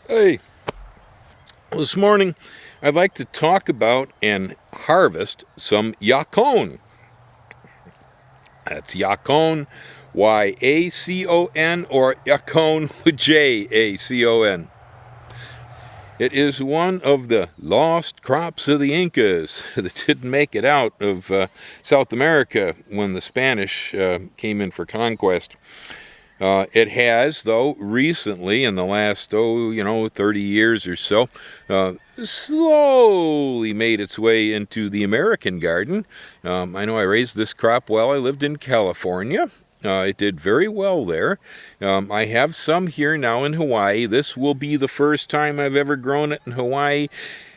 Hey, this morning I'd like to talk about and harvest some Yacon. That's Yacon, Y-A-C-O-N, or Yacon with J-A-C-O-N. It is one of the lost crops of the Incas that didn't make it out of South America when the Spanish came in for conquest. It has, though, recently, in the last, 30 years or so, slowly made its way into the American garden. I know I raised this crop while I lived in California. It did very well there. I have some here now in Hawaii. This will be the first time I've ever grown it in Hawaii.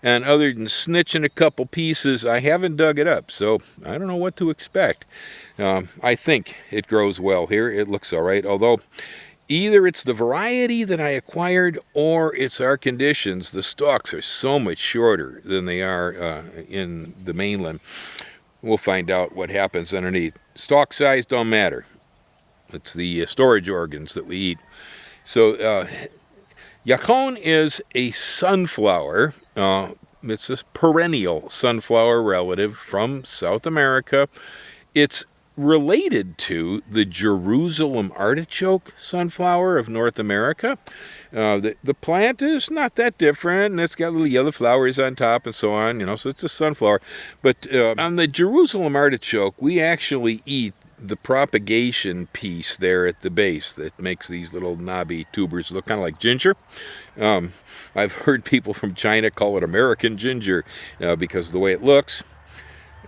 And other than snitching a couple pieces, I haven't dug it up, so I don't know what to expect. I think it grows well here. It looks all right, although either it's the variety that I acquired or it's our conditions. The stalks are so much shorter than they are in the mainland. We'll find out what happens underneath. Stalk size don't matter. It's the storage organs that we eat. So Yacon is a sunflower. It's a perennial sunflower relative from South America. It's related to the Jerusalem artichoke sunflower of North America. The plant is not that different, and it's got little yellow flowers on top and so on, so it's a sunflower. But on the Jerusalem artichoke, we actually eat the propagation piece there at the base that makes these little knobby tubers look kind of like ginger. I've heard people from China call it American ginger because of the way it looks.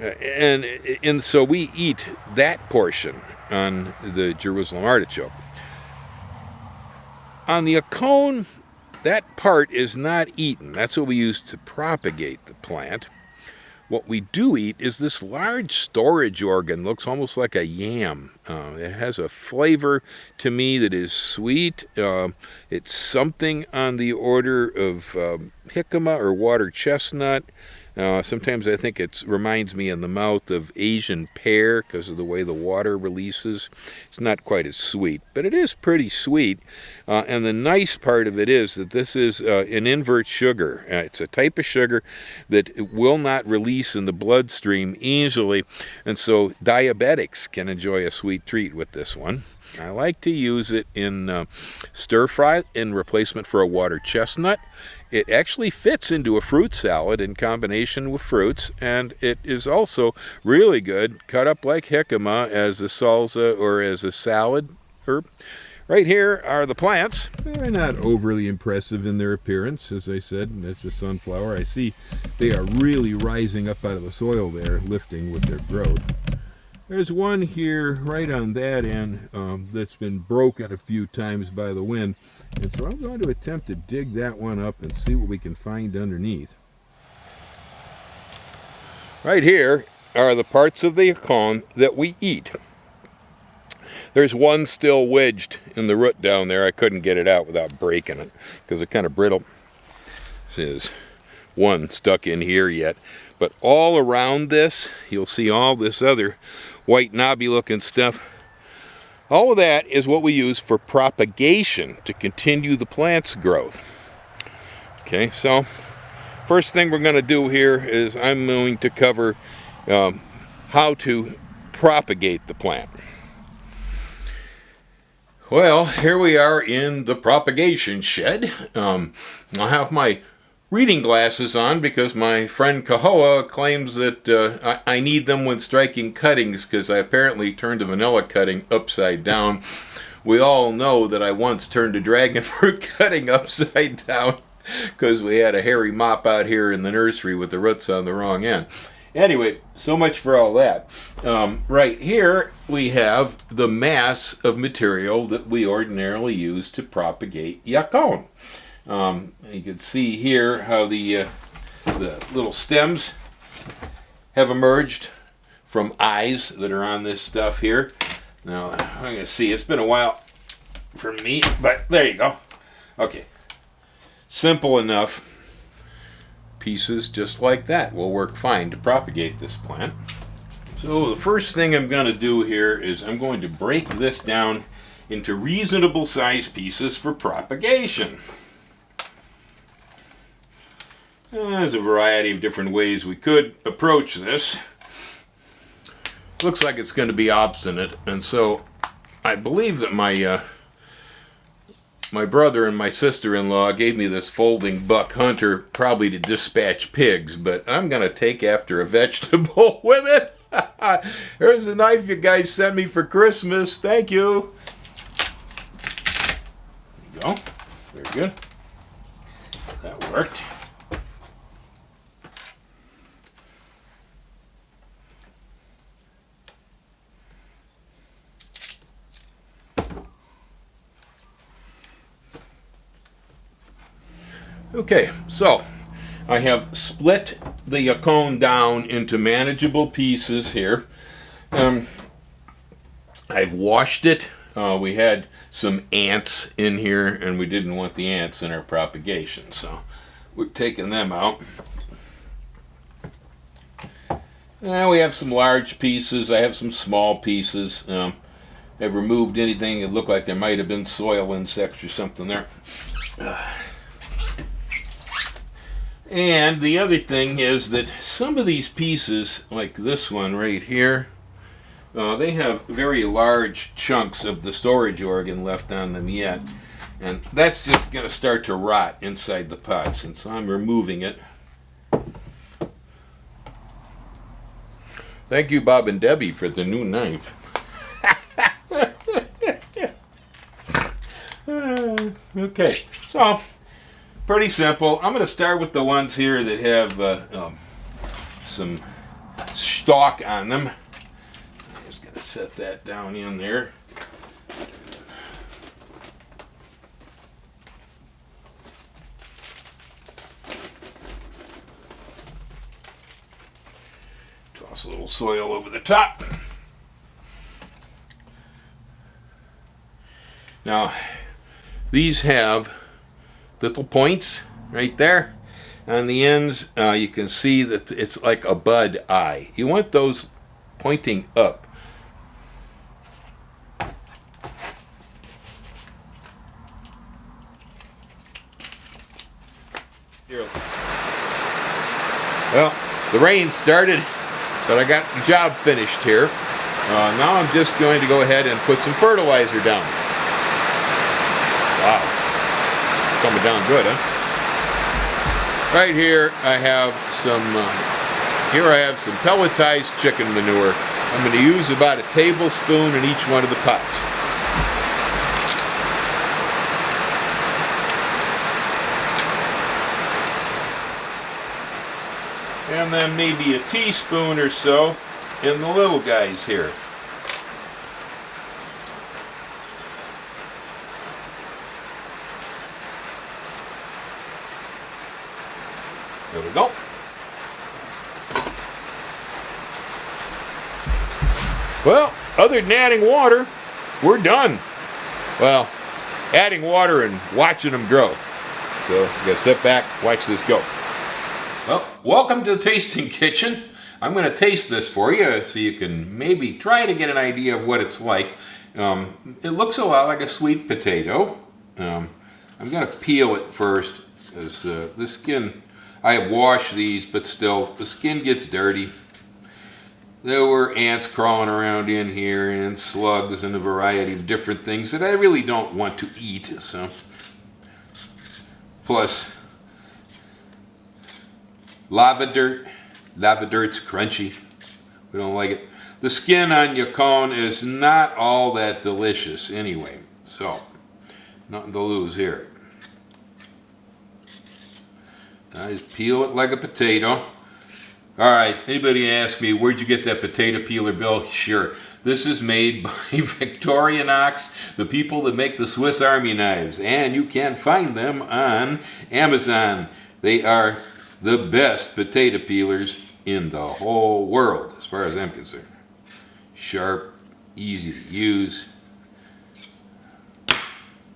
And so we eat that portion on the Jerusalem artichoke. On the Yacon, that part is not eaten. That's what we use to propagate the plant. What we do eat is this large storage organ. Looks almost like a yam. It has a flavor to me that is sweet. It's something on the order of jicama or water chestnut. Sometimes I think it reminds me in the mouth of Asian pear because of the way the water releases. It's not quite as sweet, but it is pretty sweet. And the nice part of it is that this is an invert sugar. It's a type of sugar that will not release in the bloodstream easily, and so diabetics can enjoy a sweet treat with this one. I like to use it in stir fry in replacement for a water chestnut. It actually fits into a fruit salad in combination with fruits, and it is also really good cut up like jicama as a salsa or as a salad herb. Right here are the plants. They're not overly impressive in their appearance, as I said. That's a sunflower. I see they are really rising up out of the soil there, lifting with their growth. There's one here right on that end that's been broken a few times by the wind. And so I'm going to attempt to dig that one up and see what we can find underneath. Right here are the parts of the Yacon that we eat. There's one still wedged in the root down there. I couldn't get it out without breaking it because it's kind of brittle. There's one stuck in here yet. But all around this, you'll see all this other white knobby looking stuff. All of that is what we use for propagation to continue the plant's growth. Okay, so first thing we're going to do here is I'm going to cover how to propagate the plant. Well, here we are in the propagation shed. I have my reading glasses on because my friend Kahoa claims that I need them when striking cuttings because I apparently turned a vanilla cutting upside down. We all know that I once turned a dragon fruit cutting upside down because we had a hairy mop out here in the nursery with the roots on the wrong end. Anyway, so much for all that. Right here we have the mass of material that we ordinarily use to propagate Yacon. You can see here how the little stems have emerged from eyes that are on this stuff here. Now, I'm going to see, it's been a while for me, but there you go. Okay, simple enough. Pieces just like that will work fine to propagate this plant. So the first thing I'm going to do here is I'm going to break this down into reasonable size pieces for propagation. There's a variety of different ways we could approach this. Looks like it's going to be obstinate, and so I believe that my brother and my sister-in-law gave me this folding buck hunter probably to dispatch pigs, but I'm going to take after a vegetable with it. Here's a knife you guys sent me for Christmas. Thank you. There you go. Very good. That worked. Okay, so I have split the Yacon down into manageable pieces here. I've washed it. We had some ants in here, and we didn't want the ants in our propagation, so we've taken them out. Now we have some large pieces. I have some small pieces. I've removed anything that looked like there might have been soil insects or something there. And the other thing is that some of these pieces, like this one right here, they have very large chunks of the storage organ left on them yet. And that's just going to start to rot inside the pots, and so I'm removing it. Thank you, Bob and Debbie, for the new knife. Okay, so pretty simple. I'm going to start with the ones here that have some stalk on them. I'm just going to set that down in there. Toss a little soil over the top. Now, these have little points right there on the ends. You can see that it's like a bud eye. You want those pointing up. Here. Well, the rain started, but I got the job finished here. Now I'm just going to go ahead and put some fertilizer down. Wow. Coming down good, huh? Right here I have some pelletized chicken manure. I'm going to use about a tablespoon in each one of the pots. And then maybe a teaspoon or so in the little guys here. There we go. Well, other than adding water, we're done. Well, adding water and watching them grow. So you gotta sit back, watch this go. Well, welcome to the tasting kitchen. I'm going to taste this for you so you can maybe try to get an idea of what it's like. It looks a lot like a sweet potato. I'm going to peel it first, because the skin, I have washed these, but still, the skin gets dirty. There were ants crawling around in here and slugs and a variety of different things that I really don't want to eat. So, plus, lava dirt. Lava dirt's crunchy. We don't like it. The skin on Yacon is not all that delicious anyway. So, nothing to lose here. I just peel it like a potato. Alright, anybody ask me, where'd you get that potato peeler, Bill? Sure. This is made by Victorinox, the people that make the Swiss Army knives. And you can find them on Amazon. They are the best potato peelers in the whole world, as far as I'm concerned. Sharp, easy to use.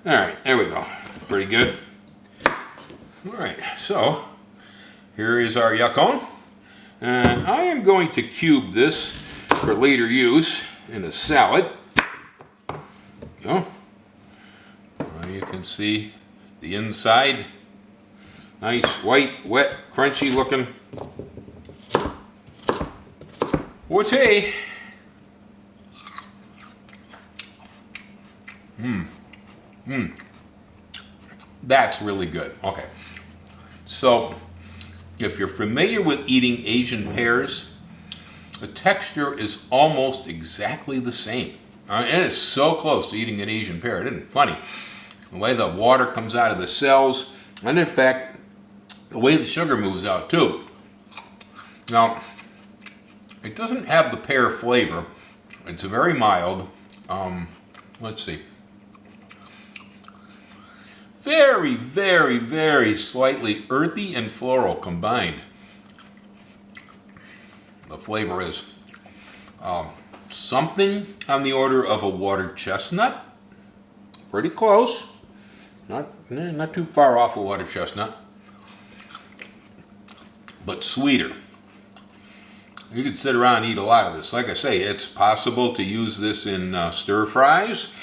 Alright, there we go. Pretty good. Alright, so here is our Yacon. And I am going to cube this for later use in a salad. There you go. You can see the inside. Nice, white, wet, crunchy looking. What's-a? That's really good. Okay. So, if you're familiar with eating Asian pears, the texture is almost exactly the same. And it's so close to eating an Asian pear. Isn't it funny? The way the water comes out of the cells, and in fact, the way the sugar moves out too. Now, it doesn't have the pear flavor. It's very mild. Let's see. Very, very, very slightly earthy and floral combined. The flavor is something on the order of a watered chestnut. Pretty close. Not too far off a watered chestnut. But sweeter. You could sit around and eat a lot of this. Like I say, it's possible to use this in stir fries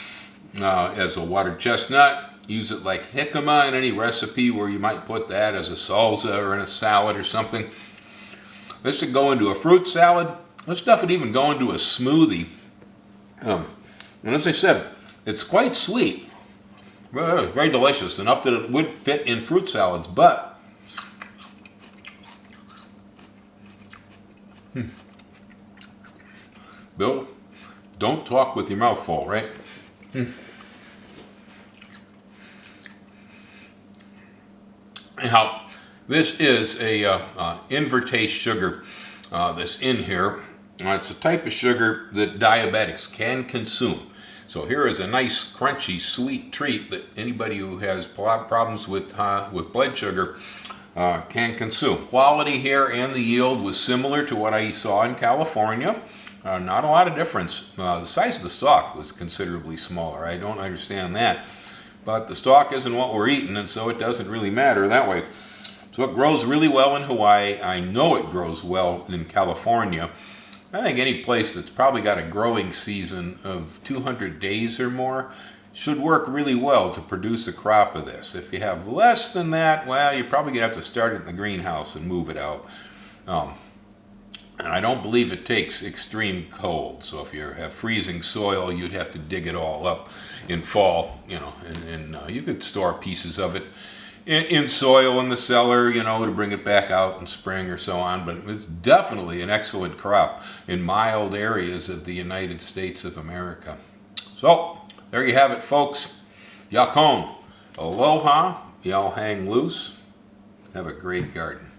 as a watered chestnut. Use it like jicama in any recipe where you might put that as a salsa or in a salad or something. This could go into a fruit salad. This stuff would even go into a smoothie. And as I said, it's quite sweet. It's very delicious, enough that it would fit in fruit salads, but Bill, don't talk with your mouth full, right? Now, this is a invertase sugar that's in here. It's a type of sugar that diabetics can consume. So here is a nice, crunchy, sweet treat that anybody who has problems with blood sugar can consume. Quality here and the yield was similar to what I saw in California. Not a lot of difference. The size of the stalk was considerably smaller. I don't understand that. But the stalk isn't what we're eating, and so it doesn't really matter that way. So it grows really well in Hawaii. I know it grows well in California. I think any place that's probably got a growing season of 200 days or more should work really well to produce a crop of this. If you have less than that, well, you're probably going to have to start it in the greenhouse and move it out. And I don't believe it takes extreme cold. So if you have freezing soil, you'd have to dig it all up in fall, and you could store pieces of it in soil in the cellar, to bring it back out in spring or so on. But it's definitely an excellent crop in mild areas of the United States of America. So there you have it, folks. Yacon. Aloha. Y'all hang loose. Have a great garden.